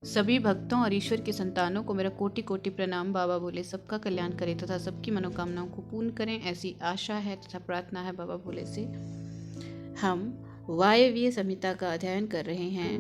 सभी भक्तों और ईश्वर की संतानों को मेरा कोटि कोटि प्रणाम। बाबा भोले सबका कल्याण करें तथा सबकी मनोकामनाओं को पूर्ण करें, ऐसी आशा है तथा प्रार्थना है बाबा भोले से। हम वायव्य संहिता का अध्ययन कर रहे हैं।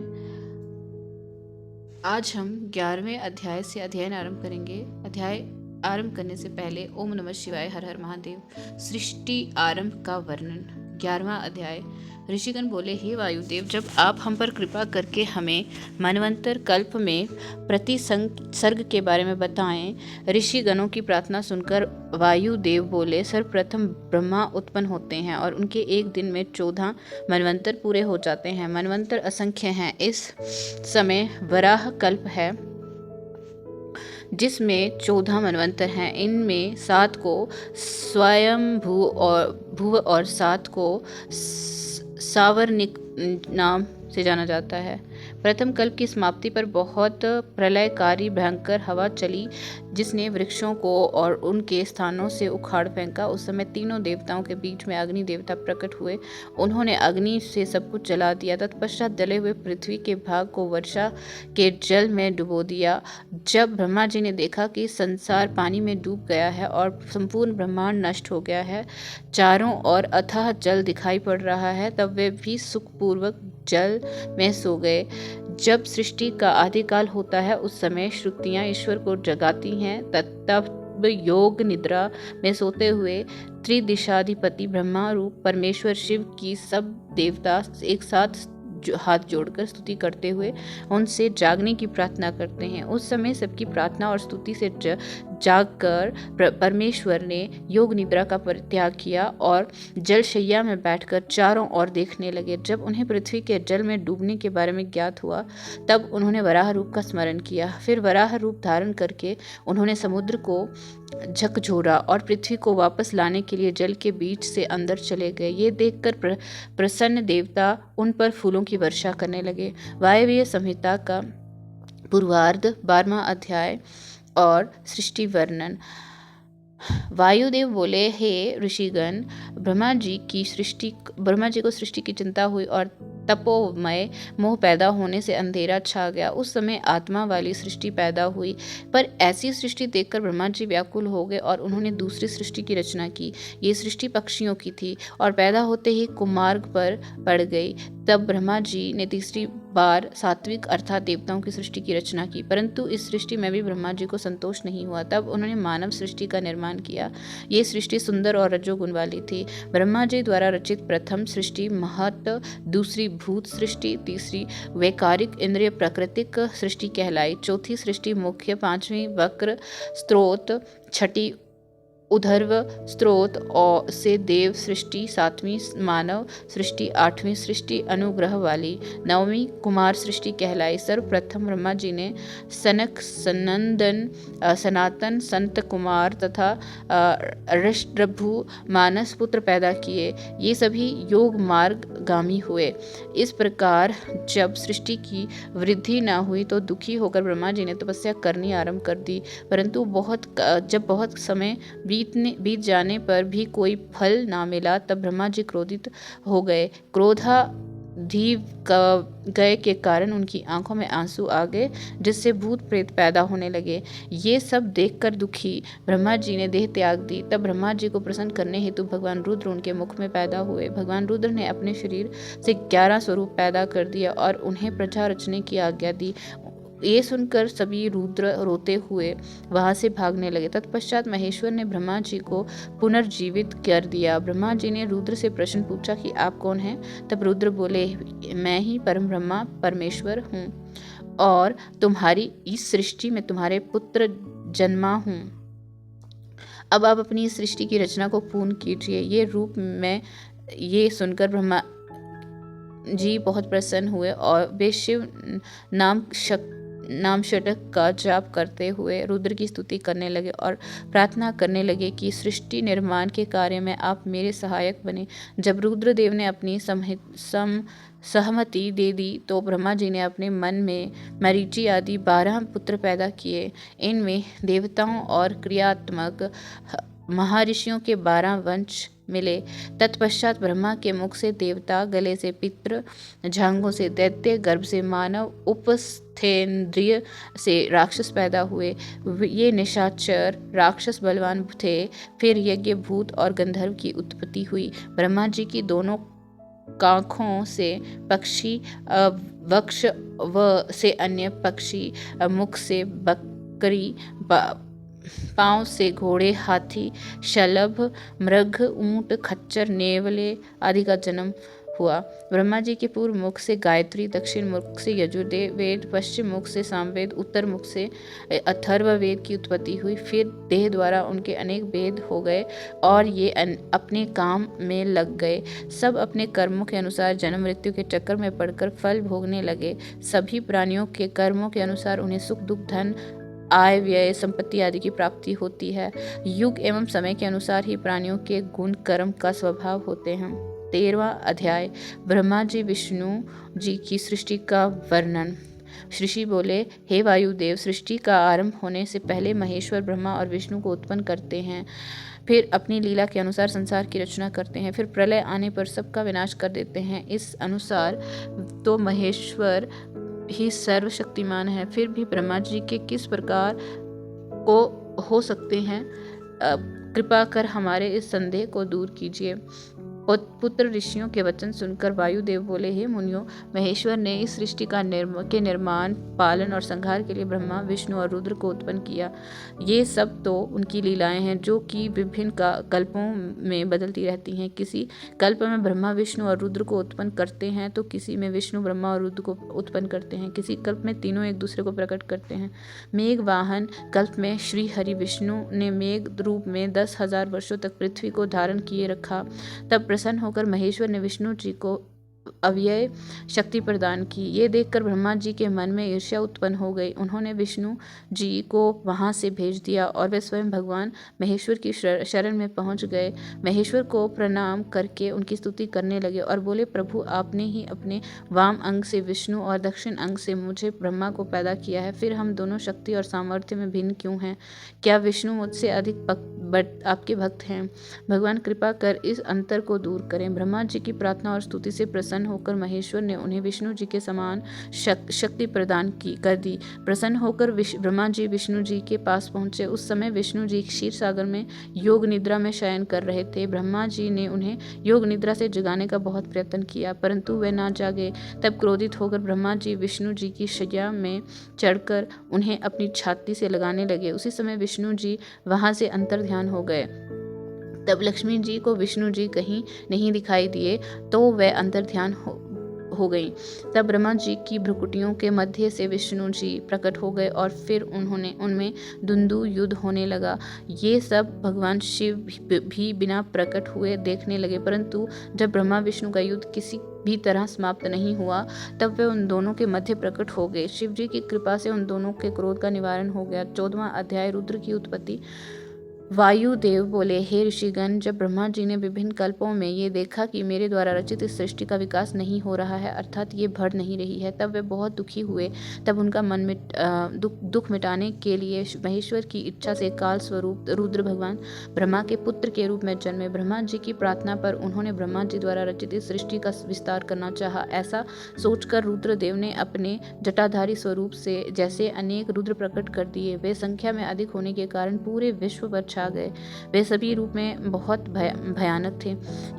आज हम 11वें अध्याय से अध्ययन आरंभ करेंगे। अध्याय आरंभ करने से पहले ओम नमः शिवाय, हर हर महादेव। सृष्टि आरंभ का वर्णन। 11वां अध्याय। ऋषिगण बोले, हे वायुदेव, जब आप हम पर कृपा करके हमें मनवंतर कल्प में प्रति सर्ग के बारे में बताएं। ऋषिगणों की प्रार्थना सुनकर वायुदेव बोले, सर्वप्रथम ब्रह्मा उत्पन्न होते हैं और उनके एक दिन में 14 मनवंतर पूरे हो जाते हैं। मनवंतर असंख्य हैं। इस समय वराह कल्प है जिसमें 14 मनवंतर हैं। इनमें 7 को स्वयं भू और 7 को सावर्णिक नाम से जाना जाता है। प्रथम कल्प की समाप्ति पर बहुत प्रलयकारी भयंकर हवा चली जिसने वृक्षों को और उनके स्थानों से उखाड़ फेंका। उस समय तीनों देवताओं के बीच में अग्नि देवता प्रकट हुए। उन्होंने अग्नि से सब कुछ जला दिया। तत्पश्चात जले हुए पृथ्वी के भाग को वर्षा के जल में डुबो दिया। जब ब्रह्मा जी ने देखा कि संसार पानी में डूब गया है और संपूर्ण ब्रह्मांड नष्ट हो गया है, चारों ओर अथाह जल दिखाई पड़ रहा है, तब वे भी सुखपूर्वक जल में सो गए। जब सृष्टि का आदिकाल होता है उस समय श्रुतियां ईश्वर को जगाती हैं। तब योग निद्रा में सोते हुए त्रिदिशाधिपति ब्रह्मा रूप परमेश्वर शिव की सब देवता एक साथ हाथ जोड़कर स्तुति करते हुए उनसे जागने की प्रार्थना करते हैं। उस समय सबकी प्रार्थना और स्तुति से जागकर परमेश्वर ने योग निद्रा का परित्याग किया और जलशैया में बैठकर चारों ओर देखने लगे। जब उन्हें पृथ्वी के जल में डूबने के बारे में ज्ञात हुआ तब उन्होंने वराह रूप का स्मरण किया। फिर वराह रूप धारण करके उन्होंने समुद्र को झकझोरा और पृथ्वी को वापस लाने के लिए जल के बीच से अंदर चले गए। ये देखकर प्रसन्न देवता उन पर फूलों की वर्षा करने लगे। वायव्य संहिता का पूर्वार्ध 12वां अध्याय और सृष्टि वर्णन। वायुदेव बोले, हे ऋषिगण, ब्रह्मा जी को सृष्टि की चिंता हुई और तपोमय मोह पैदा होने से अंधेरा छा गया। उस समय आत्मा वाली सृष्टि पैदा हुई, पर ऐसी सृष्टि देखकर ब्रह्मा जी व्याकुल हो गए और उन्होंने दूसरी सृष्टि की रचना की। ये सृष्टि पक्षियों की थी और पैदा होते ही कुमार्ग पर पड़ गई। तब ब्रह्मा जी ने तीसरी बार सात्विक अर्थात देवताओं की सृष्टि की रचना की, परंतु इस सृष्टि में भी ब्रह्मा जी को संतोष नहीं हुआ। तब उन्होंने मानव सृष्टि का निर्माण किया। ये सृष्टि सुंदर और रजोगुण वाली थी। ब्रह्मा जी द्वारा रचित प्रथम सृष्टि महत, दूसरी भूत सृष्टि, तीसरी वैकारिक इंद्रिय प्राकृतिक सृष्टि कहलाई, चौथी सृष्टि मुख्य, पांचवी वक्र स्त्रोत, छठी उधर्व स्त्रोत और से देव सृष्टि, सातवीं मानव सृष्टि, आठवीं सृष्टि अनुग्रह वाली, नववीं कुमार सृष्टि कहलाई। सर्वप्रथम ब्रह्मा जी ने सनक सनंदन सनातन संत कुमार तथा ऋषभु मानस पुत्र पैदा किए। ये सभी योग मार्ग गामी हुए। इस प्रकार जब सृष्टि की वृद्धि न हुई तो दुखी होकर ब्रह्मा जी ने तपस्या करनी आरंभ कर दी, परंतु जब बहुत समय बीत जाने पर भी कोई फल ना मिला तब ब्रह्मा जी क्रोधित हो गए। क्रोधाधीव गए के कारण उनकी आंखों में आंसू आ गए, जिससे भूत प्रेत पैदा होने लगे। ये सब देखकर दुखी ब्रह्मा जी ने देह त्याग दी। तब ब्रह्मा जी को प्रसन्न करने हेतु भगवान रुद्र उनके मुख में पैदा हुए। भगवान रुद्र ने अपने शरीर से 11 स्वरूप पैदा कर दिया और उन्हें प्रजा रचने की आज्ञा दी। ये सुनकर सभी रुद्र रोते हुए वहां से भागने लगे। तत्पश्चात महेश्वर ने ब्रह्मा जी को पुनर्जीवित कर दिया। ब्रह्मा जी ने रुद्र से प्रश्न पूछा कि आप कौन हैं? तब रुद्र बोले, मैं ही परम ब्रह्मा परमेश्वर हूँ और तुम्हारी इस सृष्टि में तुम्हारे पुत्र जन्मा हूँ। अब आप अपनी इस सृष्टि की रचना को पूर्ण कीजिए। ये रूप में ये सुनकर ब्रह्मा जी बहुत प्रसन्न हुए और वे शिव नाम षटक का जाप करते हुए रुद्र की स्तुति करने लगे और प्रार्थना करने लगे कि सृष्टि निर्माण के कार्य में आप मेरे सहायक बने। जब रुद्रदेव ने अपनी सहमति दे दी तो ब्रह्मा जी ने अपने मन में मरीचि आदि 12 पुत्र पैदा किए। इनमें देवताओं और क्रियात्मक महर्षियों के 12 वंश मिले। तत्पश्चात ब्रह्मा के मुख से देवता, गले से पितृ, जांघों से दैत्य, गर्भ से मानव, उपस्थेंद्रिय से राक्षस पैदा हुए। ये निशाचर राक्षस बलवान थे। फिर यज्ञ, भूत और गंधर्व की उत्पत्ति हुई। ब्रह्मा जी की दोनों काखों से पक्षी, वक्ष व से अन्य पक्षी, मुख से बकरी, पाँव से घोड़े, हाथी, शलभ, मृग, ऊंट, खच्चर, नेवले आदि का जन्म हुआ। ब्रह्मा जी के पूर्व मुख से गायत्री, दक्षिण मुख से यजुर्वेद वेद, पश्चिम मुख से सामवेद, उत्तर मुख से अथर्ववेद की उत्पत्ति हुई। फिर देह द्वारा उनके अनेक वेद हो गए और ये अपने काम में लग गए। सब अपने कर्मों के अनुसार जन्म मृत्यु के चक्कर में पड़कर फल भोगने लगे। सभी प्राणियों के कर्मों के अनुसार उन्हें सुख दुख, धन, आय व्यय, संपत्ति आदि की प्राप्ति होती है। युग एवं समय के अनुसार ही प्राणियों के गुण कर्म का स्वभाव होते हैं। 13वां अध्याय ब्रह्मा जी विष्णु जी की सृष्टि का वर्णन। ऋषि बोले, हे वायुदेव, सृष्टि का आरंभ होने से पहले महेश्वर ब्रह्मा और विष्णु को उत्पन्न करते हैं। फिर अपनी लीला के अनुसार संसार की रचना करते हैं। फिर प्रलय आने पर सबका विनाश कर देते हैं। इस अनुसार तो महेश्वर ही सर्वशक्तिमान है। फिर भी ब्रह्मा जी के किस प्रकार को हो सकते हैं? कृपा कर हमारे इस संदेह को दूर कीजिए। पुत्र ऋषियों के वचन सुनकर वायुदेव बोले, हे मुनियों, महेश्वर ने इस सृष्टि का निर्माण, पालन और संहार के लिए ब्रह्मा, विष्णु और रुद्र को उत्पन्न किया। ये सब तो उनकी लीलाएं हैं जो कि विभिन्न कल्पों में बदलती रहती हैं। किसी कल्प में ब्रह्मा, विष्णु और रुद्र को उत्पन्न करते हैं तो किसी में विष्णु, ब्रह्मा और रुद्र को उत्पन्न करते हैं। किसी कल्प में तीनों एक दूसरे को प्रकट करते हैं। मेघ वाहन कल्प में श्री हरि विष्णु ने मेघ रूप में 10,000 वर्षों तक पृथ्वी को धारण किए रखा। तब प्रसन्न होकर महेश्वर ने विष्णु जी को अव्यय शक्ति प्रदान की। ये देखकर ब्रह्मा जी के मन में ईर्ष्या उत्पन्न हो गई। उन्होंने विष्णु जी को वहां से भेज दिया और वे स्वयं भगवान महेश्वर की शरण में पहुंच गए। महेश्वर को प्रणाम करके उनकी स्तुति करने लगे और बोले, प्रभु, आपने ही अपने वाम अंग से विष्णु और दक्षिण अंग से मुझे ब्रह्मा को पैदा किया है। फिर हम दोनों शक्ति और सामर्थ्य में भिन्न क्यों हैं? क्या विष्णु मुझसे अधिक आपके भक्त हैं? भगवान कृपा कर इस अंतर को दूर करें। ब्रह्मा जी की प्रार्थना और स्तुति से प्रसन्न होकर महेश्वर ने उन्हें विष्णु जी के समान शक्ति प्रदान कर दी। प्रसन्न होकर ब्रह्मा जी विष्णु जी के पास पहुंचे। उस समय विष्णु जी क्षीर सागर में योग निद्रा में शयन कर रहे थे। ब्रह्मा जी ने उन्हें योग निद्रा से जगाने का बहुत प्रयत्न किया, परंतु वे ना जागे। तब क्रोधित होकर ब्रह्मा जी विष्णु जी की शैया में चढ़कर उन्हें अपनी छाती से लगाने लगे। उसी समय विष्णु जी वहां से अंतर्ध्यान हो गए। तब लक्ष्मी जी को विष्णु जी कहीं नहीं दिखाई दिए तो वह अंतर्ध्यान हो गई। तब ब्रह्मा जी की भ्रुकुटियों के मध्य से विष्णु जी प्रकट हो गए और फिर उनमें धुंधु युद्ध होने लगा। ये सब भगवान शिव भी बिना प्रकट हुए देखने लगे, परंतु जब ब्रह्मा विष्णु का युद्ध किसी भी तरह समाप्त नहीं हुआ तब वे उन दोनों के मध्य प्रकट हो गए। शिव जी की कृपा से उन दोनों के क्रोध का निवारण हो गया। 14वां अध्याय रुद्र की उत्पत्ति। वायुदेव बोले, हे ऋषिगण, जब ब्रह्मा जी ने विभिन्न कल्पों में ये देखा कि मेरे द्वारा रचित इस सृष्टि का विकास नहीं हो रहा है, अर्थात ये बढ़ नहीं रही है, तब वे बहुत दुखी हुए। तब उनका मन में दुख मिटाने के लिए महेश्वर की इच्छा से काल स्वरूप रुद्र भगवान ब्रह्मा के पुत्र के रूप में जन्मे। ब्रह्मा जी की प्रार्थना पर उन्होंने ब्रह्मा जी द्वारा रचित इस सृष्टि का विस्तार करना चाहा। ऐसा सोचकर रुद्रदेव ने अपने जटाधारी स्वरूप से जैसे अनेक रुद्र प्रकट कर दिए। वे संख्या में अधिक होने के कारण पूरे विश्व पर छा गए। वे सभी रूप में बहुत भयानक थे।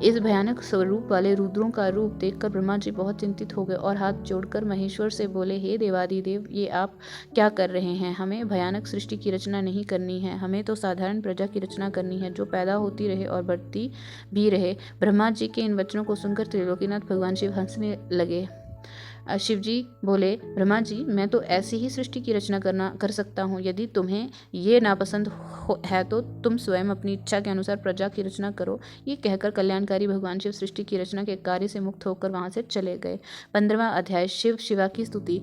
इस भयानक स्वरूप वाले रुद्रों का रूप देखकर ब्रह्मा जी बहुत चिंतित हो गए और हाथ जोड़कर महेश्वर से बोले, हे देवादिदेव, ये आप क्या कर रहे हैं? हमें भयानक सृष्टि की रचना नहीं करनी है। हमें तो साधारण प्रजा की रचना करनी है जो पैदा होती रहे और बढ़ती भी रहे। ब्रह्मा जी के इन वचनों को सुनकर त्रिलोकीनाथ भगवान शिव हंसने लगे। शिव जी बोले, ब्रह्मा जी, मैं तो ऐसी ही सृष्टि की रचना कर सकता हूँ। यदि तुम्हें ये नापसंद है तो तुम स्वयं अपनी इच्छा के अनुसार प्रजा की रचना करो। ये कहकर कल्याणकारी भगवान शिव सृष्टि की रचना के कार्य से मुक्त होकर वहां से चले गए। 15वां अध्याय शिव शिवा की स्तुति।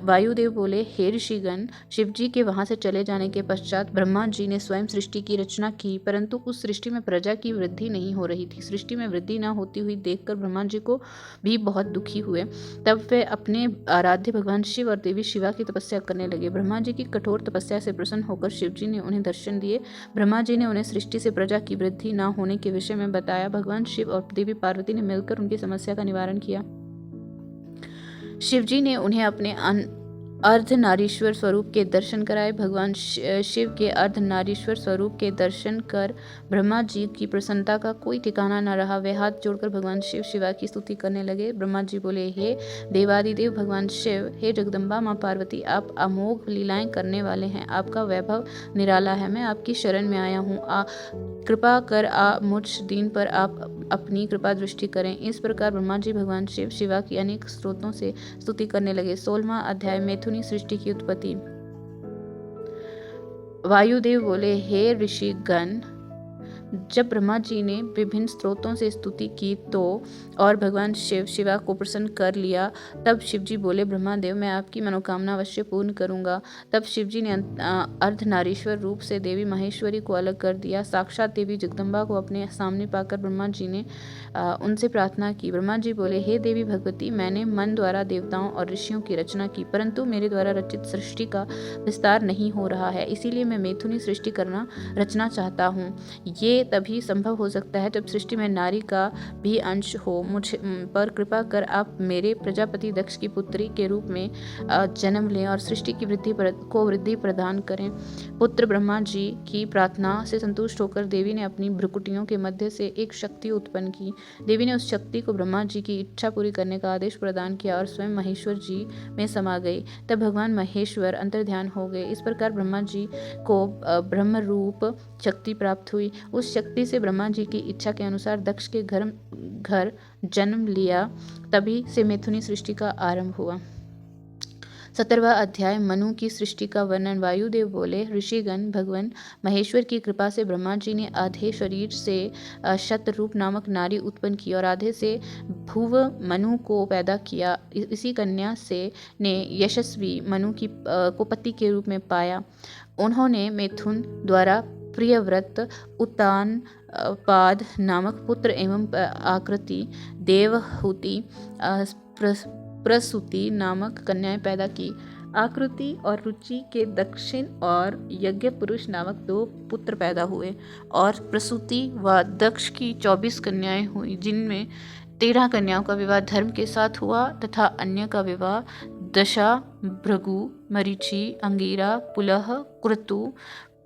वायुदेव बोले, हे ऋषिगण, शिव जी के वहां से चले जाने के पश्चात ब्रह्मा जी ने स्वयं सृष्टि की रचना की, परंतु उस सृष्टि में प्रजा की वृद्धि नहीं हो रही थी। सृष्टि में वृद्धि न होती हुई देखकर ब्रह्मा जी को भी बहुत दुखी हुए। तब वे अपने आराध्य भगवान शिव और देवी शिवा की तपस्या करने लगे। ब्रह्मा जी की कठोर तपस्या से प्रसन्न होकर शिव जी ने उन्हें दर्शन दिए। ब्रह्मा जी ने उन्हें सृष्टि से प्रजा की वृद्धि न होने के विषय में बताया। भगवान शिव और देवी पार्वती ने मिलकर उनकी समस्या का निवारण किया। शिव जी ने उन्हें अपने अर्धनारीश्वर स्वरूप के दर्शन कराए। भगवान शिव के अर्धनारीश्वर स्वरूप के दर्शन कर ब्रह्मा जी की प्रसन्नता का कोई ठिकाना न रहा। वे हाथ जोड़कर भगवान शिव शिवा की स्तुति करने लगे। ब्रह्मा जी बोले, हे देवादिदेव भगवान शिव, हे जगदम्बा माँ पार्वती, आप अमोघ लीलाएं करने वाले हैं। आपका वैभव निराला है। मैं आपकी शरण में आया हूँ। कृपा कर मुझ दीन पर आप अपनी कृपा दृष्टि करें। इस प्रकार ब्रह्मा जी भगवान शिव शिवा की अनेक स्रोतों से स्तुति करने लगे। 16वां अध्याय, मैथुनी सृष्टि की उत्पत्ति। वायुदेव बोले, हे ऋषिगण, जब ब्रह्मा जी ने विभिन्न स्रोतों से स्तुति की तो और भगवान शिव शिवा को प्रसन्न कर लिया, तब शिव जी बोले, ब्रह्मादेव, मैं आपकी मनोकामना अवश्य पूर्ण करूंगा। तब शिव जी ने अर्धनारीश्वर रूप से देवी महेश्वरी को अलग कर दिया। साक्षात देवी जगदम्बा को अपने सामने पाकर ब्रह्मा जी ने उनसे प्रार्थना की। ब्रह्मा जी बोले, हे देवी भगवती, मैंने मन द्वारा देवताओं और ऋषियों की रचना की, परंतु मेरे द्वारा रचित सृष्टि का विस्तार नहीं हो रहा है, इसीलिए मैं मैथुनी सृष्टि रचना चाहता हूँ। ये तभी संभव हो सकता है जब सृष्टि में नारी का भी अंश हो। मुझ पर कृपा कर आप मेरे प्रजापति दक्ष की पुत्री के रूप में जन्म लें और सृष्टि की वृद्धि प्रदान करें। पुत्र ब्रह्मा जी की प्रार्थना से संतुष्ट होकर देवी ने अपनी भ्रुकुटियों के मध्य से एक शक्ति उत्पन्न की। देवी ने उस शक्ति को ब्रह्मा जी की इच्छा पूरी करने का आदेश प्रदान किया और स्वयं महेश्वर जी में समा गई। तब भगवान महेश्वर अंतर्ध्यान हो गए। इस प्रकार ब्रह्मा जी को ब्रह्म रूप शक्ति प्राप्त हुई। उस शक्ति से ब्रह्मा जी की इच्छा के अनुसार दक्ष के घर जन्म लिया। तभी से मैथुनी सृष्टि का आरंभ हुआ। 17वां अध्याय, मनु की सृष्टि का वर्णन। वायुदेव बोले, ऋषिगण, भगवान महेश्वर की कृपा से ब्रह्मा जी ने आधे शरीर से शतरूप नामक नारी उत्पन्न की और आधे से भुव मनु को पैदा किया। इसी कन्या से ने यशस्वी मनु को पति के रूप में पाया। उन्होंने मैथुन द्वारा प्रियव्रत, उत्तानपाद नामक पुत्र एवं आकृति, देवहूति, प्रसूति नामक कन्याएं पैदा की। आकृति और रुचि के दक्षिण और यज्ञ पुरुष नामक 2 पुत्र पैदा हुए और प्रसूति व दक्ष की 24 कन्याएं हुई, जिनमें 13 कन्याओं का विवाह धर्म के साथ हुआ तथा अन्य का विवाह दशा, भृगु, मरीचि, अंगिरा, पुलह, क्रतु,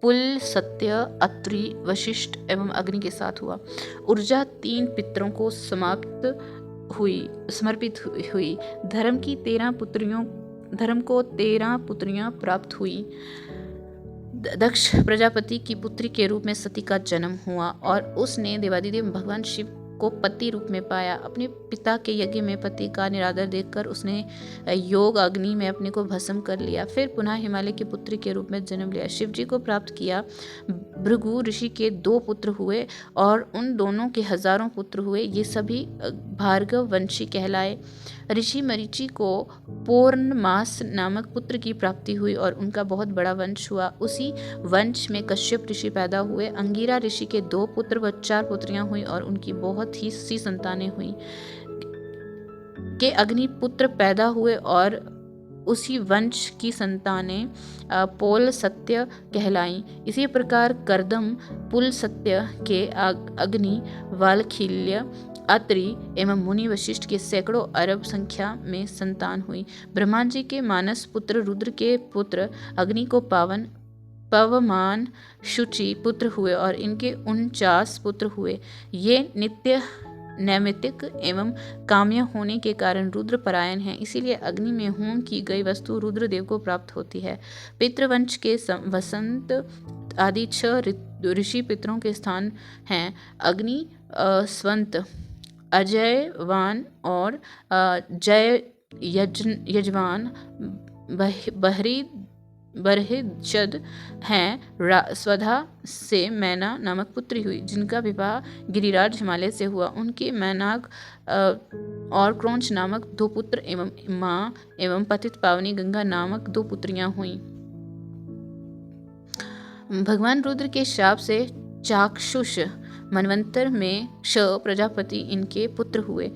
पुल, सत्य, अत्रि, वशिष्ठ एवं अग्नि के साथ हुआ। ऊर्जा 3 पितरों को समर्पित हुई। धर्म को 13 पुत्रियां प्राप्त हुई। दक्ष प्रजापति की पुत्री के रूप में सती का जन्म हुआ और उसने देवादिदेव भगवान शिव को पति रूप में पाया। अपने पिता के यज्ञ में पति का निरादर देखकर उसने योग अग्नि में अपने को भस्म कर लिया। फिर पुनः हिमालय की पुत्री के रूप में जन्म लिया। शिव जी को प्राप्त किया। भृगु ऋषि के 2 पुत्र हुए और उन दोनों के हजारों पुत्र हुए। ये सभी भार्गव वंशी कहलाए। ऋषि मरीचि को पौर्णमास नामक पुत्र की प्राप्ति हुई और उनका बहुत बड़ा वंश हुआ। उसी वंश में कश्यप ऋषि पैदा हुए। अंगिरा ऋषि के 2 पुत्र व 4 पुत्रियां हुई और उनकी बहुत ही सी संतानें हुई। के अग्नि पुत्र पैदा हुए और उसी वंश की संतानें पोल सत्य कहलाईं। इसी प्रकार करदम पुल सत्य के अग्नि, वालखिल्य, अत्रि एवं मुनि वशिष्ठ के सैकड़ों अरब संख्या में संतान हुई। ब्रह्मा जी के मानस पुत्र रुद्र के पुत्र अग्नि को पवमान शुचि पुत्र हुए और इनके 49 पुत्र हुए। ये नित्य नैमित्तिक एवं काम्य होने के कारण रुद्र परायण है, इसीलिए अग्नि में होम की गई वस्तु रुद्रदेव को प्राप्त होती है। पितृवंश के वसंत आदि 6 ऋषि पितरों के स्थान हैं। अग्नि, स्वंत, अजयवान और यजवान बरहिचद हैं। स्वधा से मैना नामक पुत्री हुई, जिनका विवाह गिरिराज हिमालय से हुआ। उनके मैनाक और क्रौंच नामक 2 पुत्र एवं माँ एवं पतित पावनी गंगा नामक 2 पुत्रियां हुईं। भगवान रुद्र के शाप से चाक्षुष मनवंतर में क्ष प्रजापति इनके पुत्र हुए।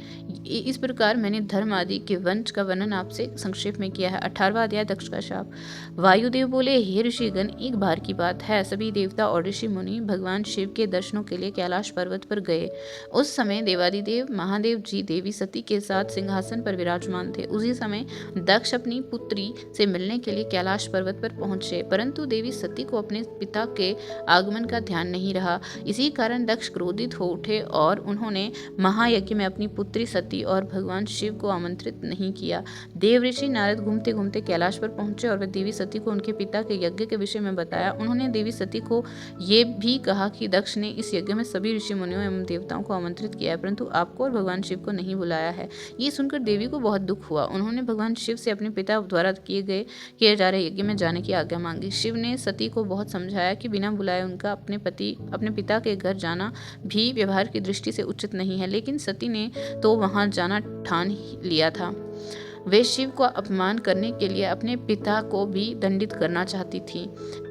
इस प्रकार मैंने धर्म आदि के वंश का वर्णन आपसे संक्षेप में किया है। 18वां अध्याय, दक्ष का शाप। वायुदेव बोले, हे ऋषिगण, एक बार की बात है, सभी देवता और ऋषि मुनि भगवान शिव के दर्शनों के लिए कैलाश पर्वत पर गए। उस समय देवादिदेव महादेव जी देवी सती के साथ सिंहासन पर विराजमान थे। उसी समय दक्ष अपनी पुत्री से मिलने के लिए कैलाश पर्वत पर पहुंचे, परंतु देवी सती को अपने पिता के आगमन का ध्यान नहीं रहा। इसी कारण दक्ष क्रोधित हो उठे और उन्होंने महायज्ञ में अपनी पुत्री सती और भगवान शिव को आमंत्रित नहीं किया। देव ऋषि नारद घूमते घूमते कैलाश पर पहुंचे और वे देवी सती को उनके पिता के यज्ञ के विषय में बताया। उन्होंने देवी सती को ये भी कहा कि दक्ष ने इस यज्ञ में सभी ऋषि मुनियों एवं देवताओं को आमंत्रित किया है, परंतु आपको और भगवान शिव को नहीं बुलाया है। ये सुनकर देवी को बहुत दुख हुआ। उन्होंने भगवान शिव से अपने पिता द्वारा किए जा रहे यज्ञ में जाने की आज्ञा मांगी। शिव ने सती को बहुत समझाया कि बिना बुलाए उनका अपने पिता के घर जाना भी व्यवहार की दृष्टि से उचित नहीं है, लेकिन सती ने तो वहां जाना ठान लिया था। वे शिव को अपमान करने के लिए अपने पिता को भी दंडित करना चाहती थी।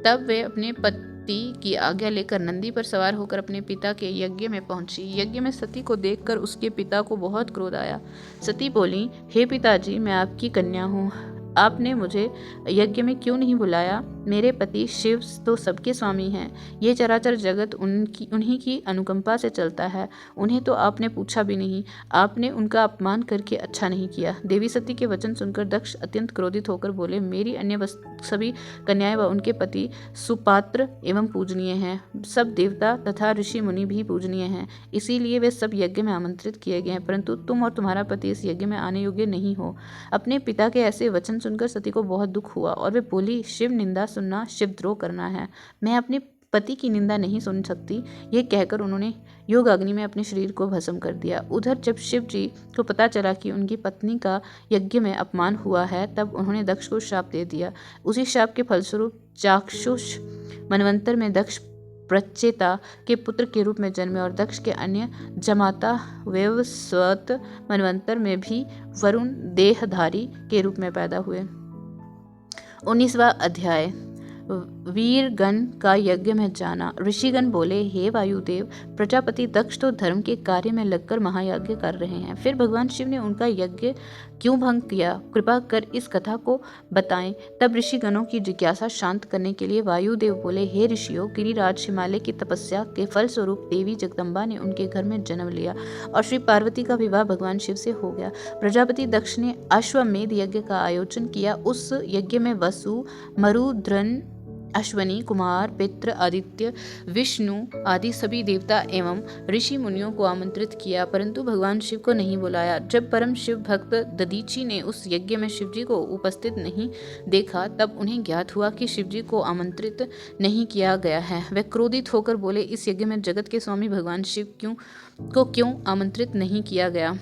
तब वे अपने पति की आज्ञा लेकर नंदी पर सवार होकर अपने पिता के यज्ञ में पहुंची। यज्ञ में सती को देखकर उसके पिता को बहुत क्रोध आया। सती बोली, हे पिताजी, मैं आपकी कन्या हूँ, आपने मुझे यज्ञ में क्यों नहीं बुलाया? मेरे पति शिव तो सबके स्वामी हैं। ये चराचर जगत उन्हीं की अनुकंपा से चलता है। उन्हें तो आपने पूछा भी नहीं। आपने उनका अपमान करके अच्छा नहीं किया। देवी सती के वचन सुनकर दक्ष अत्यंत क्रोधित होकर बोले, मेरी अन्य सभी कन्याएं व उनके पति सुपात्र एवं पूजनीय हैं। सब देवता तथा ऋषि मुनि भी पूजनीय हैं, इसीलिए वे सब यज्ञ में आमंत्रित किए गए हैं, परंतु तुम और तुम्हारा पति इस यज्ञ में आने योग्य नहीं हो। अपने पिता के ऐसे वचन सुनकर सती को बहुत दुख हुआ और वे बोली, शिव निंदा सुनना शिवद्रोह करना है। मैं अपने पति की निंदा नहीं सुन सकती। ये कहकर उन्होंने योगाग्नि में अपने शरीर को भस्म कर दिया। उधर जब शिव जी को पता चला कि उनकी पत्नी का यज्ञ में अपमान हुआ है, तब उन्होंने दक्ष को श्राप दे दिया। उसी श्राप के फलस्वरूप चाक्षुष मनवंतर में दक्ष प्रचेता के पुत्र के रूप में जन्मे और दक्ष के अन्य जमाता वैवस्वत मनवंतर में भी वरुण देहधारी के रूप में पैदा हुए। 19वां अध्याय, वीरगण का यज्ञ में जाना। ऋषिगण बोले, हे वायुदेव, प्रजापति दक्ष तो धर्म के कार्य में लगकर महायज्ञ कर रहे हैं, फिर भगवान शिव ने उनका यज्ञ क्यों भंग किया? कृपा कर इस कथा को बताएं। तब ऋषिगणों की जिज्ञासा शांत करने के लिए वायुदेव बोले, हे ऋषियों, गिरिराज हिमालय की तपस्या के फलस्वरूप देवी जगदम्बा ने उनके घर में जन्म लिया और श्री पार्वती का विवाह भगवान शिव से हो गया। प्रजापति दक्ष ने अश्वमेध यज्ञ का आयोजन किया। उस यज्ञ में वसु, मरुद्रन, अश्वनी, कुमार, पितृ, आदित्य, विष्णु आदि सभी देवता एवं ऋषि मुनियों को आमंत्रित किया, परंतु भगवान शिव को नहीं बुलाया। जब परम शिव भक्त दधीची ने उस यज्ञ में शिवजी को उपस्थित नहीं देखा, तब उन्हें ज्ञात हुआ कि शिवजी को आमंत्रित नहीं किया गया है। वे क्रोधित होकर बोले, इस यज्ञ में जगत के स्वामी भगवान शिव क्यों आमंत्रित नहीं किया गया?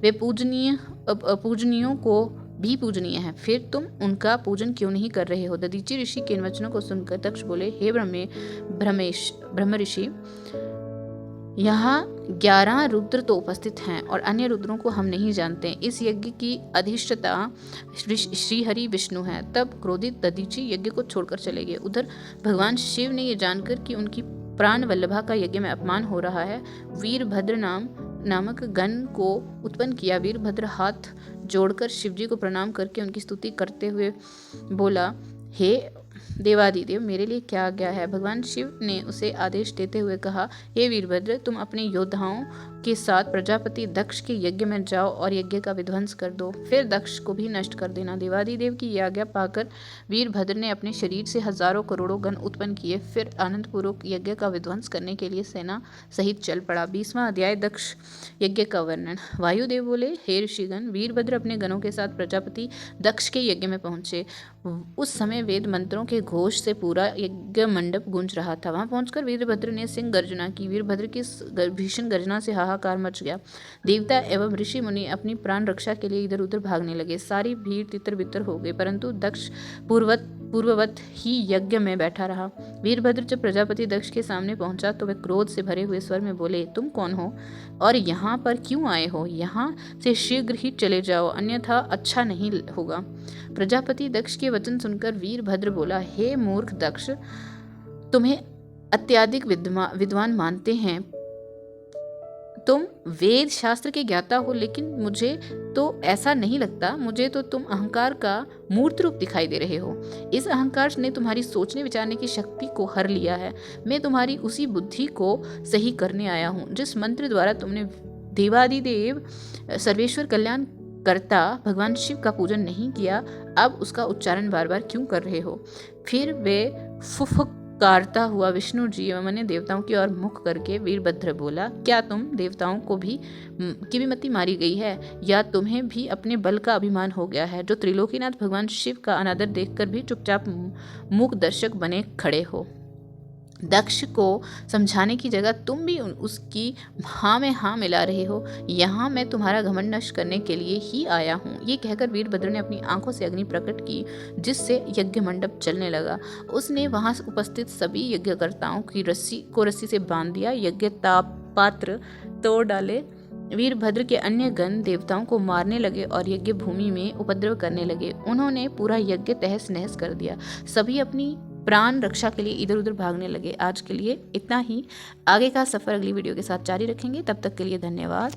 वे पूजनीयों को भी पूजनीय है, फिर तुम उनका पूजन क्यों नहीं कर रहे हो? दधीची ऋषि के इन वचनों को सुनकर दक्ष बोले, हे ब्रह्म ऋषि, यहाँ 11 रुद्र तो उपस्थित हैं और अन्य रुद्रों को हम नहीं जानते। इस यज्ञ की अधिष्ठता श्रीहरि विष्णु है। तब क्रोधित दधीची यज्ञ को छोड़कर चले गए। उधर भगवान शिव ने ये जानकर कि उनकी प्राण वल्लभा का यज्ञ में अपमान हो रहा है, वीरभद्र नामक गण को उत्पन्न किया। वीरभद्र हाथ जोड़कर शिवजी को प्रणाम करके उनकी स्तुति करते हुए बोला, हे देवादिदेव, मेरे लिए क्या आज्ञा है? भगवान शिव ने उसे आदेश देते हुए कहा, हे वीरभद्र, तुम अपने योद्धाओं के साथ प्रजापति दक्ष के यज्ञ में जाओ और यज्ञ का विध्वंस कर दो, फिर दक्ष को भी नष्ट कर देना। देवादिदेव की यह आज्ञा पाकर वीरभद्र ने अपने शरीर से हजारों करोड़ों गण उत्पन्न किए, फिर आनंदपूर्वक यज्ञ का विध्वंस करने के लिए सेना सहित चल पड़ा। 20वां अध्याय, दक्ष यज्ञ का वर्णन। वायुदेव बोले, हे ऋषिगण, वीरभद्र अपने गणों के साथ प्रजापति दक्ष के यज्ञ में पहुंचे। उस समय वेद मंत्रों के घोष से पूरा यज्ञ मंडप गूंज रहा था। वहां पहुंचकर वीरभद्र ने सिंह गर्जना की। वीरभद्र की भीषण गर्जना से हाहाकार मच गया। देवता एवं ऋषि मुनि अपनी प्राण रक्षा के लिए इधर उधर भागने लगे। सारी भीड़ तितर बितर हो गई, परंतु दक्ष पूर्ववत ही यज्ञ में बैठा रहा। वीरभद्र जब प्रजापति दक्ष के सामने पहुंचा तो वे क्रोध से भरे हुए स्वर में बोले, तुम कौन हो और यहाँ पर क्यों आए हो? यहाँ से शीघ्र ही चले जाओ, अन्यथा अच्छा नहीं होगा। प्रजापति दक्ष के वचन सुनकर वीरभद्र बोला, हे मूर्ख दक्ष, तुम्हें अत्यधिक विद्वान मानते हैं, तुम वेद शास्त्र के ज्ञाता हो, लेकिन मुझे तो ऐसा नहीं लगता। मुझे तो तुम अहंकार का मूर्त रूप दिखाई दे रहे हो। इस अहंकार ने तुम्हारी सोचने विचारने की शक्ति को हर लिया है। मैं तुम्हारी उसी बुद्धि को सही करने आया हूँ जिस मंत्र द्वारा तुमने देवादिदेव सर्वेश्वर कल्याण कर्ता भगवान शिव का पूजन नहीं किया। अब उसका उच्चारण बार बार क्यों कर रहे हो? फिर वे फुफकारता हुआ विष्णु जी मैंने देवताओं की ओर मुख करके वीरभद्र बोला, क्या तुम देवताओं को भी की भी मति मारी गई है, या तुम्हें भी अपने बल का अभिमान हो गया है, जो त्रिलोकीनाथ भगवान शिव का अनादर देखकर भी चुपचाप मूक दर्शक बने खड़े हो? दक्ष को समझाने की जगह तुम भी उसकी हाँ में हाँ मिला रहे हो। यहाँ मैं तुम्हारा घमंड नष्ट करने के लिए ही आया हूँ। ये कहकर वीरभद्र ने अपनी आंखों से अग्नि प्रकट की, जिससे यज्ञ मंडप चलने लगा। उसने वहां उपस्थित सभी यज्ञकर्ताओं की रस्सी से बांध दिया। यज्ञ पात्र तोड़ डाले। वीरभद्र के अन्य गण देवताओं को मारने लगे और यज्ञ भूमि में उपद्रव करने लगे। उन्होंने पूरा यज्ञ तहस नहस कर दिया। सभी अपनी प्राण रक्षा के लिए इधर उधर भागने लगे। आज के लिए इतना ही। आगे का सफ़र अगली वीडियो के साथ जारी रखेंगे। तब तक के लिए धन्यवाद।